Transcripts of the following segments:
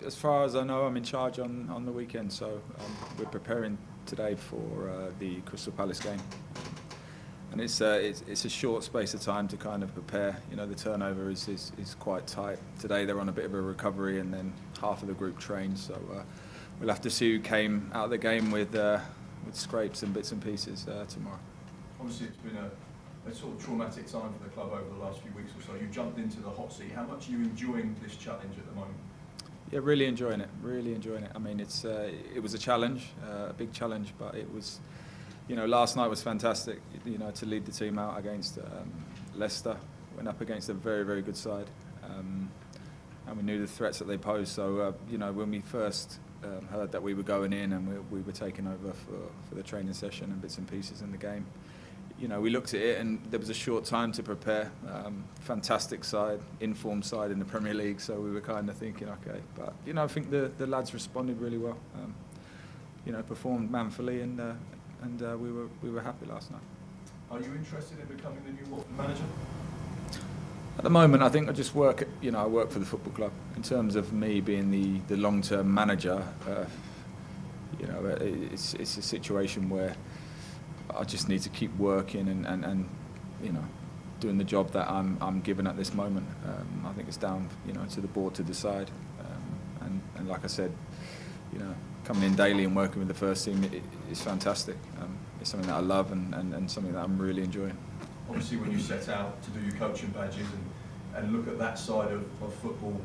as far as I know, I'm in charge on the weekend, so we're preparing today for the Crystal Palace game. And it's a short space of time to kind of prepare. You know, the turnover is quite tight. Today they're on a bit of a recovery, and then half of the group trained. So we'll have to see who came out of the game with scrapes and bits and pieces tomorrow. Obviously, it's been a sort of traumatic time for the club over the last few weeks or so. You jumped into the hot seat. How much are you enjoying this challenge at the moment? Yeah, really enjoying it. Really enjoying it. I mean, it was a challenge, a big challenge, but it was. You know, last night was fantastic, you know, to lead the team out against Leicester. Went up against a very, very good side. And we knew the threats that they posed. So, you know, when we first heard that we were going in and we were taking over for the training session and bits and pieces in the game, you know, we looked at it and there was a short time to prepare. Fantastic side, informed side in the Premier League. So we were kind of thinking, okay. But, you know, I think the lads responded really well. You know, performed manfully and we were happy last night. Are you interested in becoming the new Watford manager? At the moment, I think I just work. You know, I work for the football club. In terms of me being the long-term manager, you know, it's a situation where I just need to keep working and you know, doing the job that I'm given at this moment. I think it's down, you know, to the board to decide. And like I said, you know, coming in daily and working with the first team is fantastic. It's something that I love and something that I'm really enjoying. Obviously, when you set out to do your coaching badges and look at that side of football,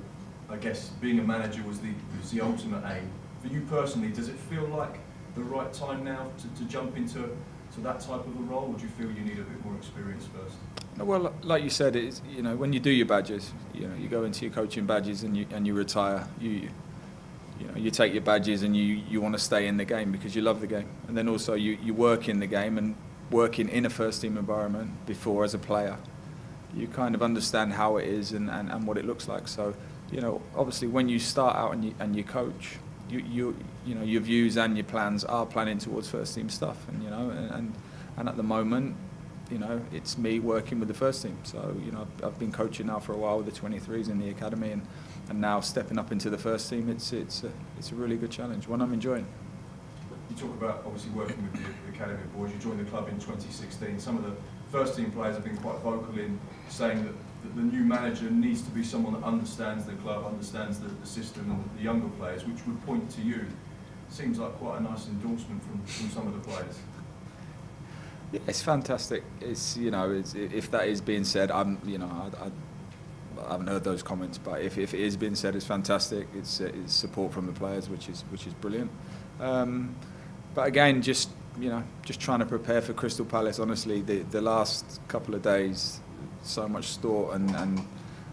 I guess being a manager was the ultimate aim. For you personally, does it feel like the right time now to jump into that type of a role, or do you feel you need a bit more experience first? Well, like you said, it's, you know, when you do your badges, you know, you go into your coaching badges and you retire. You know, you take your badges and you want to stay in the game because you love the game, and then also you work in the game, and working in a first team environment before as a player, you kind of understand how it is and what it looks like. So, you know, obviously when you start out and you coach, you know, your views and your plans are planning towards first team stuff, and you know, and at the moment, you know, it's me working with the first team. So, you know, I've been coaching now for a while with the 23s in the academy, and now stepping up into the first team, it's a really good challenge, one I'm enjoying. You talk about obviously working with the academy boys. You joined the club in 2016. Some of the first team players have been quite vocal in saying that the new manager needs to be someone that understands the club, understands the system, and the younger players, which would point to you. Seems like quite a nice endorsement from some of the players. Yeah, it's fantastic. It's, you know, if that is being said, you know, I haven't heard those comments, but if it is being said, it's fantastic. It's support from the players, which is brilliant. But again, just, you know, just trying to prepare for Crystal Palace. Honestly, the last couple of days, so much thought and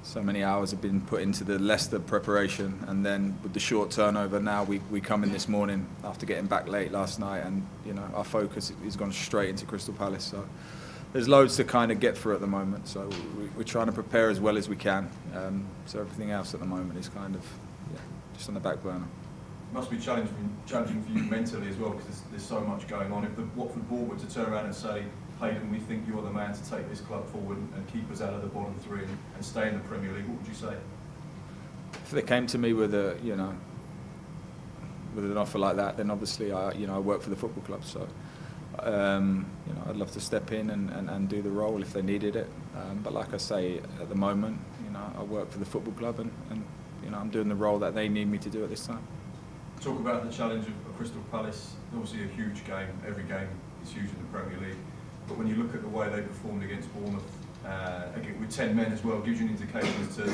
so many hours have been put into the Leicester preparation, and then with the short turnover, now we come in this morning after getting back late last night, and you know, our focus is gone straight into Crystal Palace. So there's loads to kind of get through at the moment. So we're trying to prepare as well as we can. So everything else at the moment is kind of just on the back burner. It must be challenging for you mentally as well, because there's so much going on. If the Watford board were to turn around and say, Hayden, we think you're the man to take this club forward and keep us out of the bottom three and stay in the Premier League, what would you say? If they came to me with with an offer like that, then obviously I work for the football club, so you know, I'd love to step in and do the role if they needed it. But like I say, at the moment, you know, I work for the football club, and you know, I'm doing the role that they need me to do at this time. Talk about the challenge of Crystal Palace. Obviously a huge game. Every game is huge in the Premier League. But when you look at the way they performed against Bournemouth, again with 10 men as well, gives you an indication as to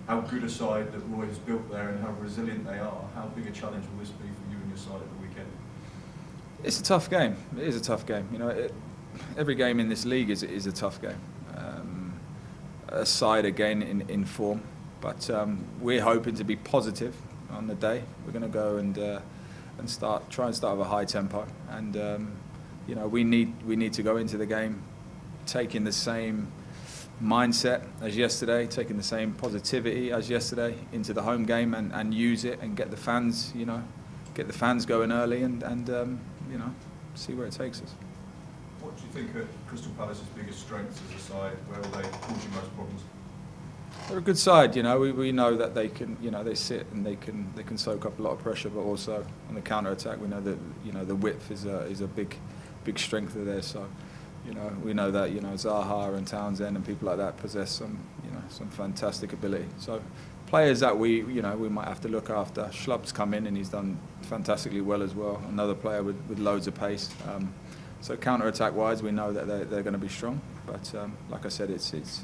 how good a side that Roy has built there and how resilient they are. How big a challenge will this be for you and your side at the weekend? It's a tough game. It is a tough game. You know, every game in this league is a tough game. A side again in form, but we're hoping to be positive on the day. We're going to go and try and start with a high tempo, and you know, we need to go into the game taking the same mindset as yesterday, taking the same positivity as yesterday into the home game, and use it and get the fans, you know, get the fans going early, and you know, see where it takes us. What do you think are Crystal Palace's biggest strengths as a side? Where will they cause you most problems? They're a good side, you know. We know that they can, you know, they sit and they can soak up a lot of pressure, but also on the counter attack, we know that, you know, the width is a big strength of theirs. So, you know, we know that, you know, Zaha and Townsend and people like that possess some, you know, some fantastic ability. So, players that we might have to look after. Chalobah's come in and he's done fantastically well as well. Another player with loads of pace. So counter attack wise, we know that they're going to be strong. But like I said, it's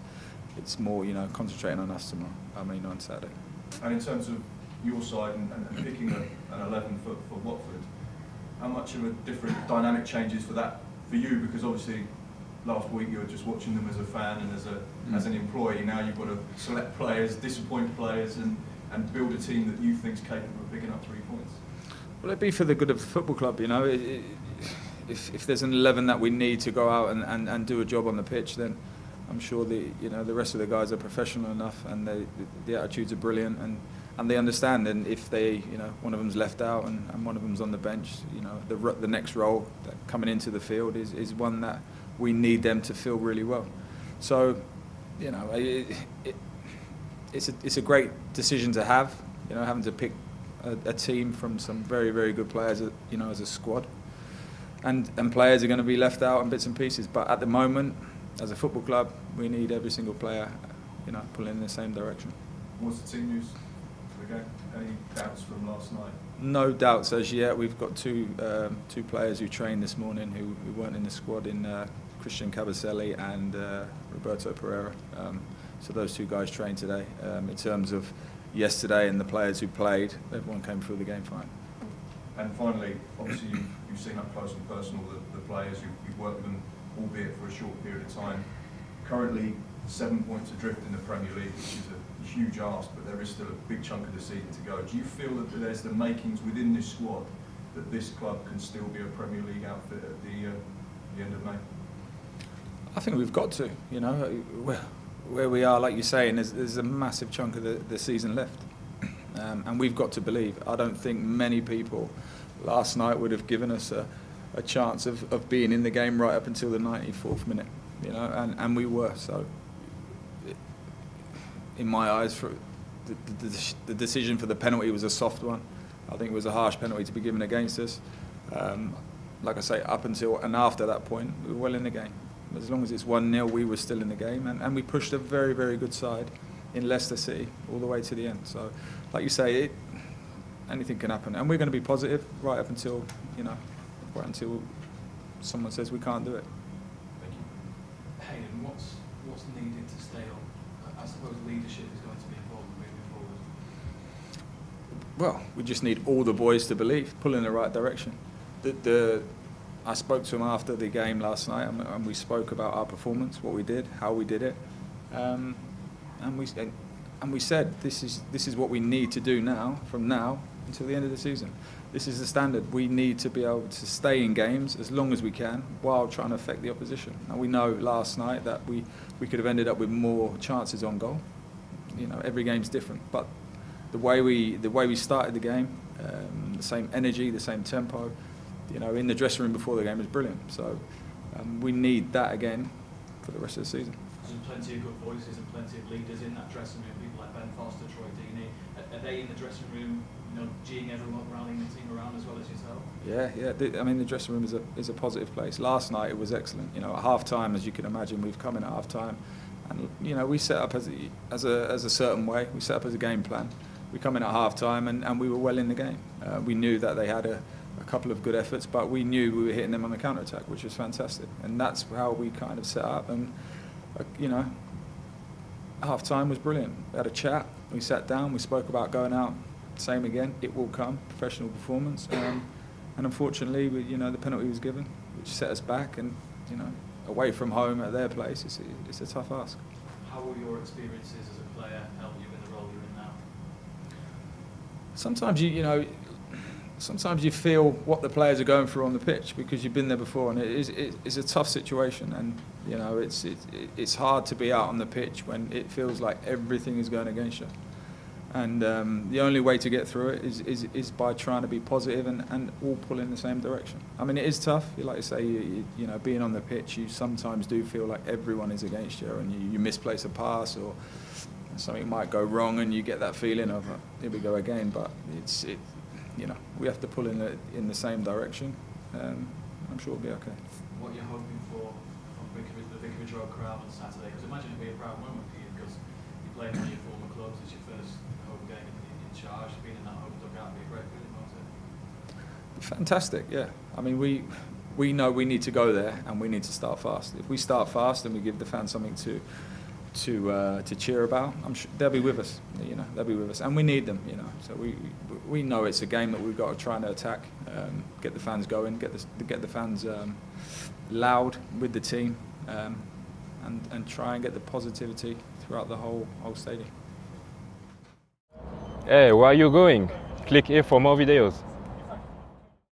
more, you know, concentrating on us tomorrow. On Saturday. And in terms of your side and picking an 11 for Watford, how much of a different dynamic changes for you? Because obviously last week you were just watching them as a fan and as an employee. Now you've got to select players, disappoint players, and build a team that you think is capable of picking up 3 points. Well, it'd be for the good of the football club, you know. If there's an 11 that we need to go out and do a job on the pitch, then I'm sure the rest of the guys are professional enough, and the attitudes are brilliant, and they understand. And if one of them's left out and one of them's on the bench, you know, the next role coming into the field is one that we need them to feel really well. So, you know, it's a great decision to have, you know, having to pick a team from some very, very good players, you know, as a squad. And players are going to be left out in bits and pieces. But at the moment, as a football club, we need every single player, you know, pulling in the same direction. What's the team news for the game? Any doubts from last night? No doubts as yet. We've got two players who trained this morning who weren't in the squad, in Christian Cabaselli and Roberto Pereyra. So those two guys trained today. In terms of yesterday and the players who played, everyone came through the game fine. And finally, obviously you've seen up close and personal the players, you've worked with them, albeit for a short period of time. Currently 7 points adrift in the Premier League, which is a huge ask, but there is still a big chunk of the season to go. Do you feel that there's the makings within this squad that this club can still be a Premier League outfit at the end of May? I think we've got to, you know, where we are, like you're saying, there's a massive chunk of the season left. And we've got to believe. I don't think many people last night would have given us a chance of being in the game right up until the 94th minute, you know, and we were. So, in my eyes, for the decision for the penalty was a soft one. I think it was a harsh penalty to be given against us. Like I say, up until and after that point, we were well in the game. As long as it's 1-0, we were still in the game, and we pushed a very, very good side in Leicester City all the way to the end. So, like you say, anything can happen, and we're going to be positive right up until, you know, right until someone says we can't do it. Thank you. Hayden, what's needed to stay on? I suppose leadership is going to be important moving forward. Well, we just need all the boys to believe, pull in the right direction. I spoke to him after the game last night, and we spoke about our performance, what we did, how we did it. And we said this is what we need to do now, from now until the end of the season. This is the standard. We need to be able to stay in games as long as we can while trying to affect the opposition. Now we know last night that we could have ended up with more chances on goal. You know, every game's different, but the way we started the game, the same energy, the same tempo, you know, in the dressing room before the game was brilliant. So we need that again for the rest of the season. There's plenty of good voices and plenty of leaders in that dressing room, people like Ben Foster, Troy Deeney. Are they in the dressing room, you know, geeing everyone, rallying the team around as well as yourself? Yeah. I mean, the dressing room is a positive place. Last night it was excellent. You know, at half time, as you can imagine, we've come in at half time, and you know, we set up as a certain way. We set up as a game plan. We come in at half time, and we were well in the game. We knew that they had a couple of good efforts, but we knew we were hitting them on the counter attack, which was fantastic, and that's how we kind of set up. And you know, half time was brilliant. We had a chat, we sat down, we spoke about going out. Same again, it will come, professional performance. And unfortunately, the penalty was given, which set us back, and you know, away from home at their place, it's a tough ask. How will your experiences as a player help you in the role you're in now? Sometimes you feel what the players are going through on the pitch because you've been there before, and it's a tough situation, and you know, it's hard to be out on the pitch when it feels like everything is going against you. And the only way to get through it is by trying to be positive and all pull in the same direction. I mean, it is tough. Like you say, you know, being on the pitch, you sometimes do feel like everyone is against you, and you misplace a pass, or something might go wrong, and you get that feeling of here we go again. But you know, we have to pull in the same direction. I'm sure it'll be okay. What you're hoping for from the Vicarage Road crowd on Saturday? Because imagine it'd be a proud moment for you, because you're playing one of your former clubs. It's your first home game in charge. Being in that home dugout would be a great feeling, won't it? Fantastic, yeah. I mean, we know we need to go there, and we need to start fast. If we start fast and we give the fans something to cheer about, I'm sure they'll be with us. You know, they'll be with us, and we need them. You know, so we know it's a game that we've got to try and attack, get the fans going, get the fans loud with the team, and try and get the positivity throughout the whole stadium. Hey, where are you going? Click here for more videos.